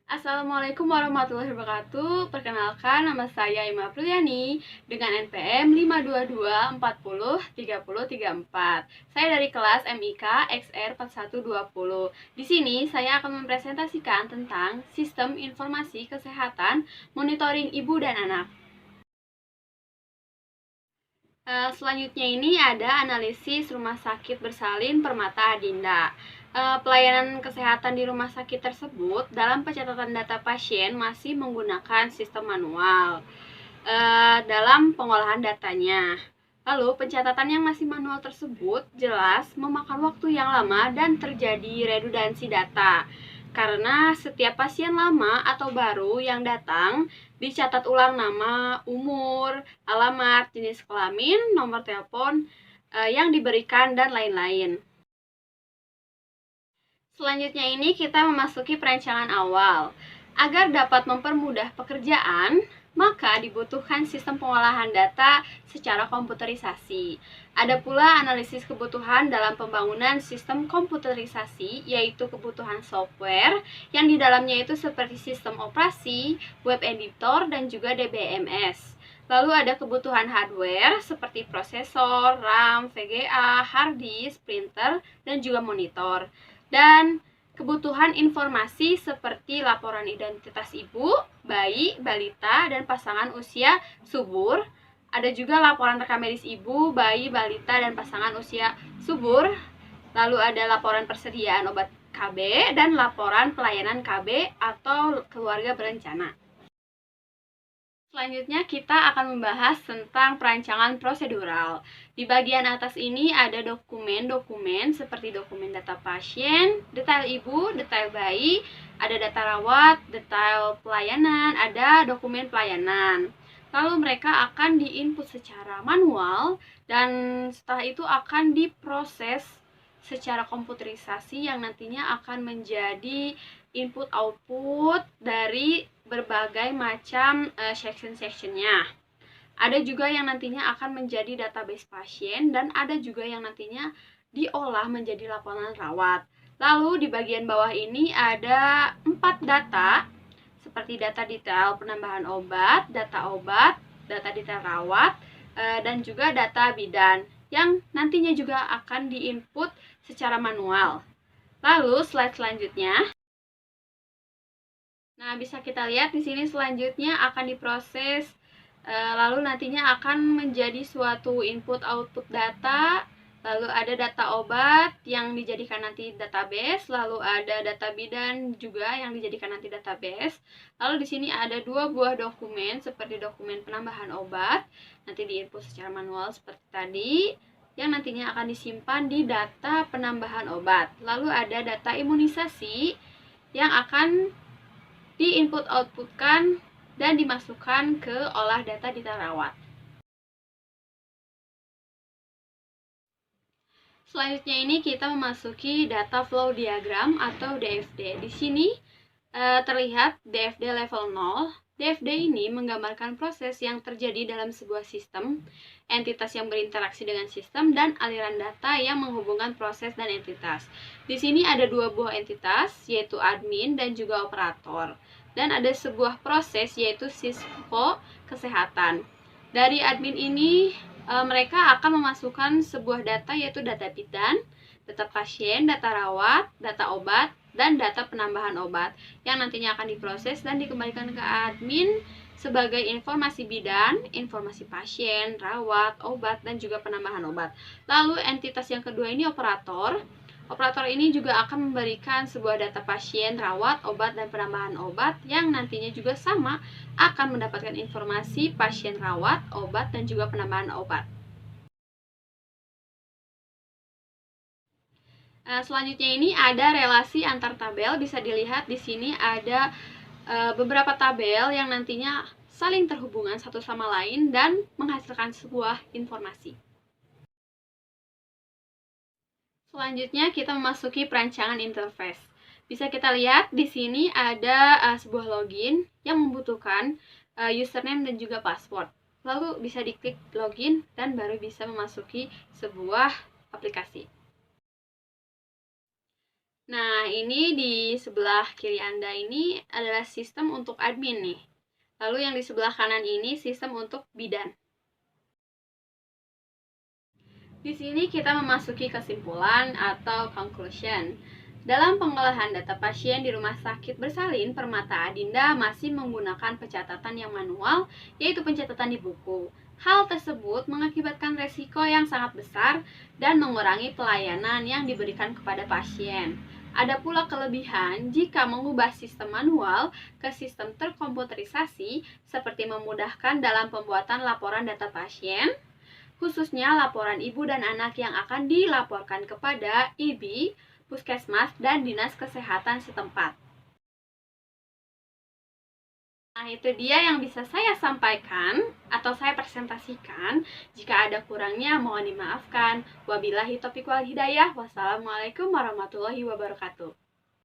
Assalamualaikum warahmatullahi wabarakatuh. Perkenalkan, nama saya Ima Priyani dengan NPM 522403034. Saya dari kelas MIK XR 4120. Di sini saya akan mempresentasikan tentang Sistem Informasi Kesehatan Monitoring Ibu dan Anak. Selanjutnya ini ada analisis rumah sakit bersalin Permata Adinda. Pelayanan kesehatan di rumah sakit tersebut dalam pencatatan data pasien masih menggunakan sistem manual dalam pengolahan datanya. Lalu pencatatan yang masih manual tersebut jelas memakan waktu yang lama dan terjadi redundansi data. Karena setiap pasien lama atau baru yang datang dicatat ulang nama, umur, alamat, jenis kelamin, nomor telepon yang diberikan, dan lain-lain. Selanjutnya ini kita memasuki perancangan awal. Agar dapat mempermudah pekerjaan, maka dibutuhkan sistem pengolahan data secara komputerisasi. Ada pula analisis kebutuhan dalam pembangunan sistem komputerisasi, yaitu kebutuhan software yang di dalamnya itu seperti sistem operasi, web editor, dan juga DBMS. Lalu ada kebutuhan hardware seperti prosesor, RAM, VGA, hard disk, printer, dan juga monitor. Dan kebutuhan informasi seperti laporan identitas ibu, bayi, balita, dan pasangan usia subur. Ada juga laporan rekam medis ibu, bayi, balita, dan pasangan usia subur. Lalu ada laporan persediaan obat KB dan laporan pelayanan KB atau keluarga berencana. Selanjutnya kita akan membahas tentang perancangan prosedural. Di bagian atas ini ada dokumen-dokumen seperti dokumen data pasien, detail ibu, detail bayi, ada data rawat, detail pelayanan, ada dokumen pelayanan. Lalu mereka akan diinput secara manual dan setelah itu akan diproses secara komputerisasi yang nantinya akan menjadi input output dari berbagai macam section-sectionnya. Ada juga yang nantinya akan menjadi database pasien dan ada juga yang nantinya diolah menjadi laporan rawat. Lalu di bagian bawah ini ada 4 data seperti data detail penambahan obat, data detail rawat, dan juga data bidan yang nantinya juga akan diinput secara manual. Lalu slide selanjutnya. Nah, bisa kita lihat di sini selanjutnya akan diproses, lalu nantinya akan menjadi suatu input output data, lalu ada data obat yang dijadikan nanti database, lalu ada data bidan juga yang dijadikan nanti database. Lalu di sini ada 2 buah dokumen seperti dokumen penambahan obat, nanti diinput secara manual seperti tadi, yang nantinya akan disimpan di data penambahan obat. Lalu ada data imunisasi yang akan di-input-outputkan dan dimasukkan ke olah data detail rawat. Selanjutnya ini kita memasuki data flow diagram atau DFD. Di sini terlihat DFD level 0. DFD ini menggambarkan proses yang terjadi dalam sebuah sistem, entitas yang berinteraksi dengan sistem, dan aliran data yang menghubungkan proses dan entitas. Di sini ada 2 buah entitas, yaitu admin dan juga operator. Dan ada sebuah proses yaitu sisco kesehatan. Dari admin ini mereka akan memasukkan sebuah data yaitu data bidan, data pasien, data rawat, data obat, dan data penambahan obat yang nantinya akan diproses dan dikembalikan ke admin sebagai informasi bidan, informasi pasien, rawat, obat, dan juga penambahan obat. Lalu entitas yang kedua ini operator. Operator ini juga akan memberikan sebuah data pasien, rawat, obat, dan penambahan obat yang nantinya juga sama akan mendapatkan informasi pasien rawat, obat, dan juga penambahan obat. Selanjutnya ini ada relasi antar tabel. Bisa dilihat di sini ada beberapa tabel yang nantinya saling terhubungan satu sama lain dan menghasilkan sebuah informasi. Selanjutnya kita memasuki perancangan interface. Bisa kita lihat di sini ada sebuah login yang membutuhkan username dan juga password. Lalu bisa diklik login dan baru bisa memasuki sebuah aplikasi. Nah, ini di sebelah kiri Anda ini adalah sistem untuk admin nih. Lalu yang di sebelah kanan ini sistem untuk bidan. Di sini kita memasuki kesimpulan atau conclusion. Dalam pengolahan data pasien di Rumah Sakit Bersalin Permata Adinda masih menggunakan pencatatan yang manual, yaitu pencatatan di buku. Hal tersebut mengakibatkan resiko yang sangat besar dan mengurangi pelayanan yang diberikan kepada pasien. Ada pula kelebihan jika mengubah sistem manual ke sistem terkomputerisasi, seperti memudahkan dalam pembuatan laporan data pasien, khususnya laporan ibu dan anak yang akan dilaporkan kepada IBI, puskesmas, dan dinas kesehatan setempat. Nah, itu dia yang bisa saya sampaikan atau saya presentasikan. Jika ada kurangnya, mohon dimaafkan. Wabillahi taufiq wal hidayah. Wassalamualaikum warahmatullahi wabarakatuh.